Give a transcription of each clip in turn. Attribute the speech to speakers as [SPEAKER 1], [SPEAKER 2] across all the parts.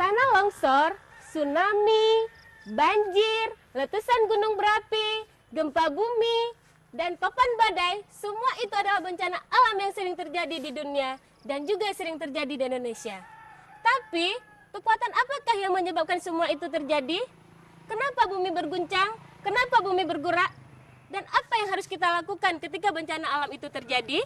[SPEAKER 1] Bencana longsor, tsunami, banjir, letusan gunung berapi, gempa bumi, dan topan badai, semua itu adalah bencana alam yang sering terjadi di dunia dan juga sering terjadi di Indonesia. Tapi, kekuatan apakah yang menyebabkan semua itu terjadi? Kenapa bumi berguncang? Kenapa bumi bergerak? Dan apa yang harus kita lakukan ketika bencana alam itu terjadi?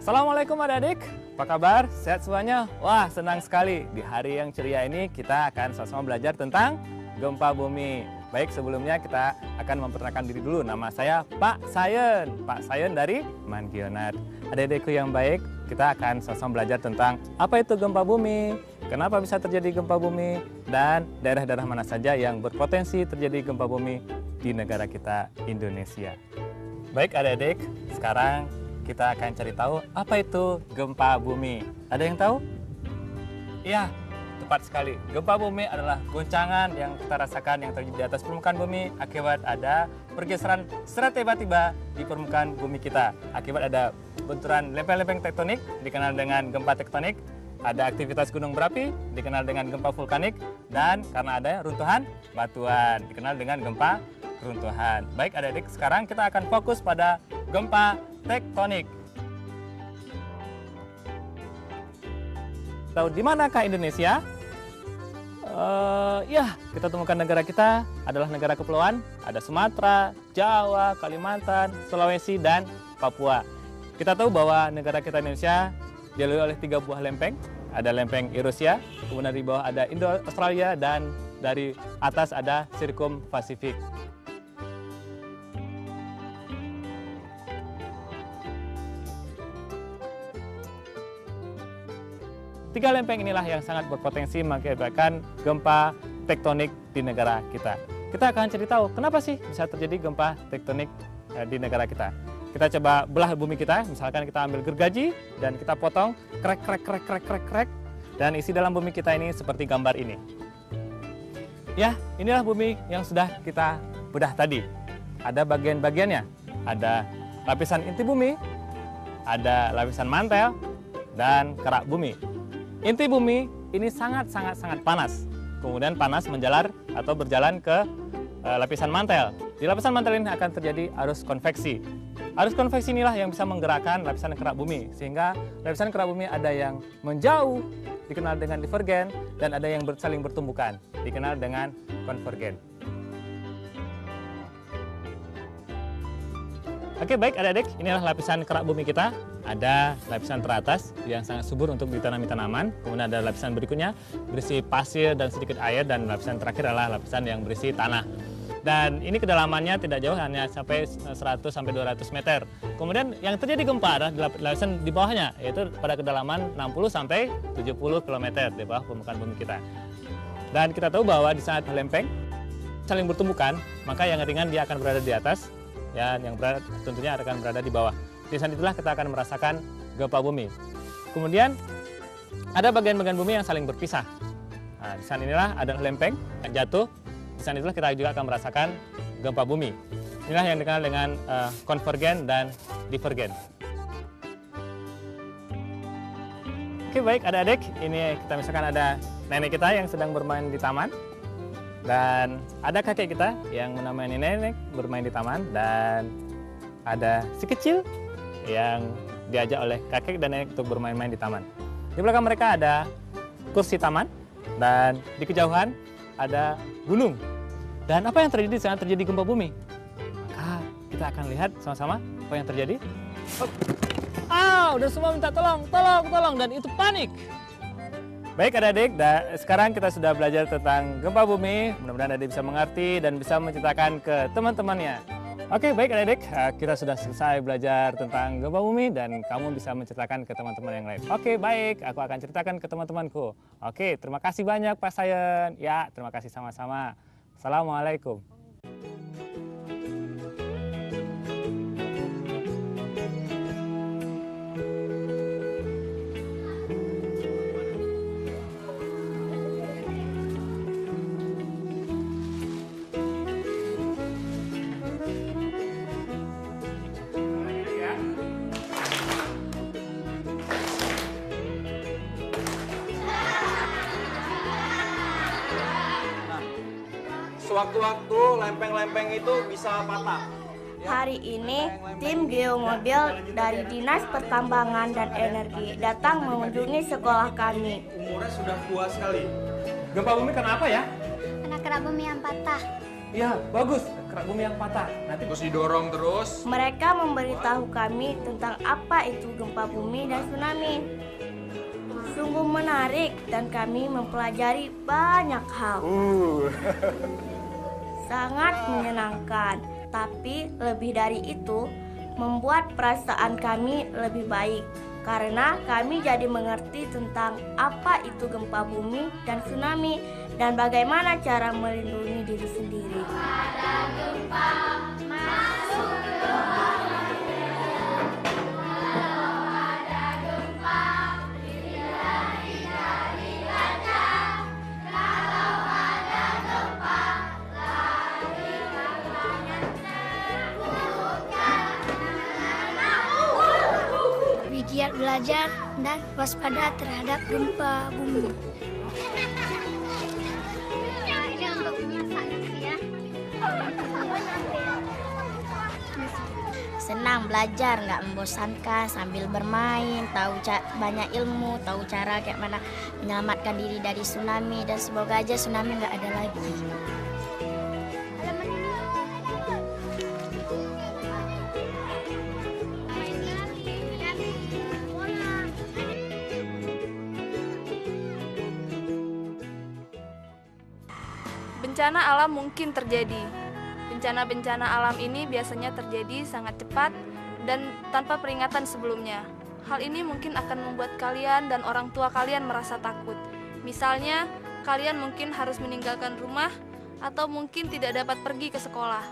[SPEAKER 2] Assalamualaikum adik-adik, apa kabar? Sehat semuanya? Wah, senang sekali. Di hari yang ceria ini kita akan sama-sama belajar tentang gempa bumi. Baik, sebelumnya kita akan memperkenalkan diri dulu. Nama saya Pak Sayen. Pak Sayen dari Mangkionat. Adik-adikku yang baik, kita akan sama-sama belajar tentang apa itu gempa bumi, kenapa bisa terjadi gempa bumi, dan daerah-daerah mana saja yang berpotensi terjadi gempa bumi di negara kita, Indonesia. Baik adik-adik, sekarang kita akan cari tahu apa itu gempa bumi. Ada yang tahu? Iya, tepat sekali. Gempa bumi adalah goncangan yang kita rasakan yang terjadi di atas permukaan bumi akibat ada pergeseran secara tiba-tiba di permukaan bumi kita. Akibat ada benturan lempeng-lempeng tektonik dikenal dengan gempa tektonik, ada aktivitas gunung berapi dikenal dengan gempa vulkanik, dan karena ada runtuhan batuan dikenal dengan gempa runtuhan. Baik adik-adik, sekarang kita akan fokus pada gempa tektonik. Tahu di manakah Indonesia? Ya, kita temukan negara kita adalah negara kepulauan. Ada Sumatera, Jawa, Kalimantan, Sulawesi, dan Papua. Kita tahu bahwa negara kita Indonesia dilalui oleh 3 buah lempeng. Ada lempeng Eurasia, kemudian di bawah ada Indo-Australia, dan dari atas ada Sirkum Pasifik. Tiga lempeng inilah yang sangat berpotensi mengakibatkan gempa tektonik di negara kita. Kita akan cari tahu kenapa sih bisa terjadi gempa tektonik di negara kita. Kita coba belah bumi kita, misalkan kita ambil gergaji dan kita potong krek, dan isi dalam bumi kita ini seperti gambar ini. Ya, inilah bumi yang sudah kita bedah tadi. Ada bagian-bagiannya, ada lapisan inti bumi, ada lapisan mantel, dan kerak bumi. Inti bumi ini sangat panas. Kemudian panas menjalar atau berjalan ke lapisan mantel. Di lapisan mantel ini akan terjadi arus konveksi. Arus konveksi inilah yang bisa menggerakkan lapisan kerak bumi. Sehingga lapisan kerak bumi ada yang menjauh, dikenal dengan divergen, dan ada yang saling bertumbukan, dikenal dengan konvergen. Oke, baik adik-adik, inilah lapisan kerak bumi kita. Ada lapisan teratas yang sangat subur untuk ditanami tanaman. Kemudian ada lapisan berikutnya berisi pasir dan sedikit air, dan lapisan terakhir adalah lapisan yang berisi tanah. Dan ini kedalamannya tidak jauh, hanya sampai 100-200 meter. Kemudian yang terjadi gempa adalah di lapisan di bawahnya, yaitu pada kedalaman 60-70 km di bawah permukaan bumi kita. Dan kita tahu bahwa di saat lempeng saling bertumbukan, maka yang ringan dia akan berada di atas, ya, yang berat tentunya akan berada di bawah. Di saat itulah kita akan merasakan gempa bumi. Kemudian ada bagian-bagian bumi yang saling berpisah. Nah, di saat inilah ada lempeng yang jatuh. Di saat itulah kita juga akan merasakan gempa bumi. Inilah yang dikenal dengan konvergen dan divergen. Oke, baik adik-adik, ini kita misalkan ada nenek kita yang sedang bermain di taman. Dan ada kakek kita yang menemani nenek bermain di taman, dan ada si kecil yang diajak oleh kakek dan nenek untuk bermain-main di taman. Di belakang mereka ada kursi taman, dan di kejauhan ada gunung. Dan apa yang terjadi saat terjadi gempa bumi? Maka kita akan lihat sama-sama apa yang terjadi. Udah semua minta tolong, dan itu panik. Baik adik-adik, sekarang kita sudah belajar tentang gempa bumi. Mudah-mudahan adik bisa mengerti dan bisa menceritakan ke teman-temannya. Oke, baik adik-adik, kita sudah selesai belajar tentang gempa bumi dan kamu bisa menceritakan ke teman-teman yang lain. Oke, baik, aku akan ceritakan ke teman-temanku. Oke, terima kasih banyak Pak Sayen. Ya, terima kasih sama-sama. Assalamualaikum.
[SPEAKER 3] sewaktu-waktu lempeng-lempeng itu bisa patah.
[SPEAKER 4] Hari ini, tim geomobil dari Dinas Pertambangan dan Energi datang mengunjungi sekolah kami.
[SPEAKER 3] Umurnya sudah tua sekali.
[SPEAKER 2] Gempa bumi kenapa ya?
[SPEAKER 5] Karena kerak bumi yang patah.
[SPEAKER 2] Iya, bagus. Kerak bumi yang patah. Nanti
[SPEAKER 3] Terus didorong terus.
[SPEAKER 4] Mereka memberitahu kami tentang apa itu gempa bumi dan tsunami. Sungguh menarik dan kami mempelajari banyak hal. Sangat menyenangkan, tapi lebih dari itu membuat perasaan kami lebih baik karena kami jadi mengerti tentang apa itu gempa bumi dan tsunami dan bagaimana cara melindungi diri sendiri.
[SPEAKER 5] Giat belajar dan waspada terhadap gempa bumi. Ini untuk memasak ya.
[SPEAKER 6] Senang belajar, nggak membosankan sambil bermain, tahu banyak ilmu, tahu cara kayak mana menyelamatkan diri dari tsunami dan semoga aja tsunami nggak ada lagi.
[SPEAKER 7] Bencana alam mungkin terjadi. Bencana-bencana alam ini biasanya terjadi sangat cepat dan tanpa peringatan sebelumnya. Hal ini mungkin akan membuat kalian dan orang tua kalian merasa takut. Misalnya, kalian mungkin harus meninggalkan rumah atau mungkin tidak dapat pergi ke sekolah.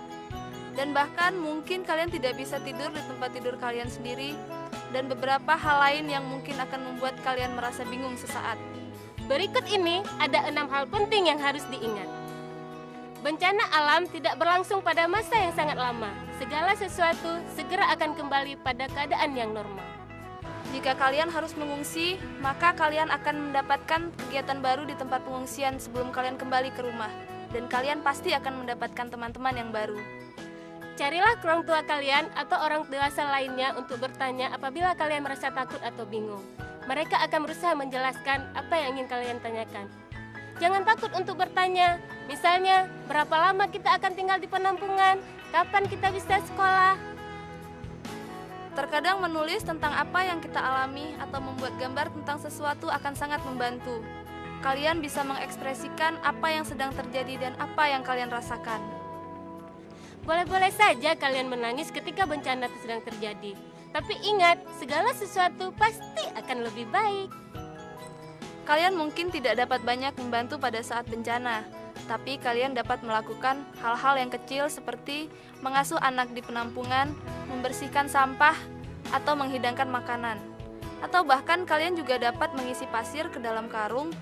[SPEAKER 7] Dan bahkan mungkin kalian tidak bisa tidur di tempat tidur kalian sendiri dan beberapa hal lain yang mungkin akan membuat kalian merasa bingung sesaat.
[SPEAKER 1] Berikut ini ada 6 hal penting yang harus diingat. Bencana alam tidak berlangsung pada masa yang sangat lama. Segala sesuatu segera akan kembali pada keadaan yang normal.
[SPEAKER 7] Jika kalian harus mengungsi, maka kalian akan mendapatkan kegiatan baru di tempat pengungsian sebelum kalian kembali ke rumah. Dan kalian pasti akan mendapatkan teman-teman yang baru.
[SPEAKER 1] Carilah orang tua kalian atau orang dewasa lainnya untuk bertanya apabila kalian merasa takut atau bingung. Mereka akan berusaha menjelaskan apa yang ingin kalian tanyakan. Jangan takut untuk bertanya, misalnya berapa lama kita akan tinggal di penampungan, kapan kita bisa sekolah.
[SPEAKER 7] Terkadang menulis tentang apa yang kita alami atau membuat gambar tentang sesuatu akan sangat membantu. Kalian bisa mengekspresikan apa yang sedang terjadi dan apa yang kalian rasakan.
[SPEAKER 1] Boleh-boleh saja kalian menangis ketika bencana itu sedang terjadi. Tapi ingat, segala sesuatu pasti akan lebih baik.
[SPEAKER 7] Kalian mungkin tidak dapat banyak membantu pada saat bencana, tapi kalian dapat melakukan hal-hal yang kecil seperti mengasuh anak di penampungan, membersihkan sampah, atau menghidangkan makanan. Atau bahkan kalian juga dapat mengisi pasir ke dalam karung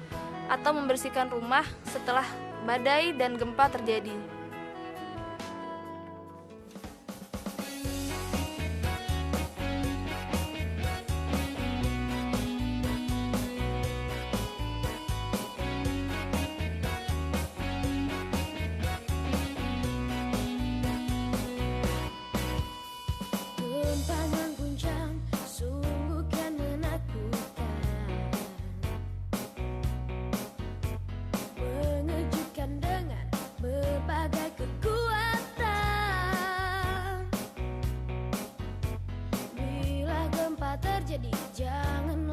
[SPEAKER 7] atau membersihkan rumah setelah badai dan gempa terjadi.
[SPEAKER 5] Jadi jangan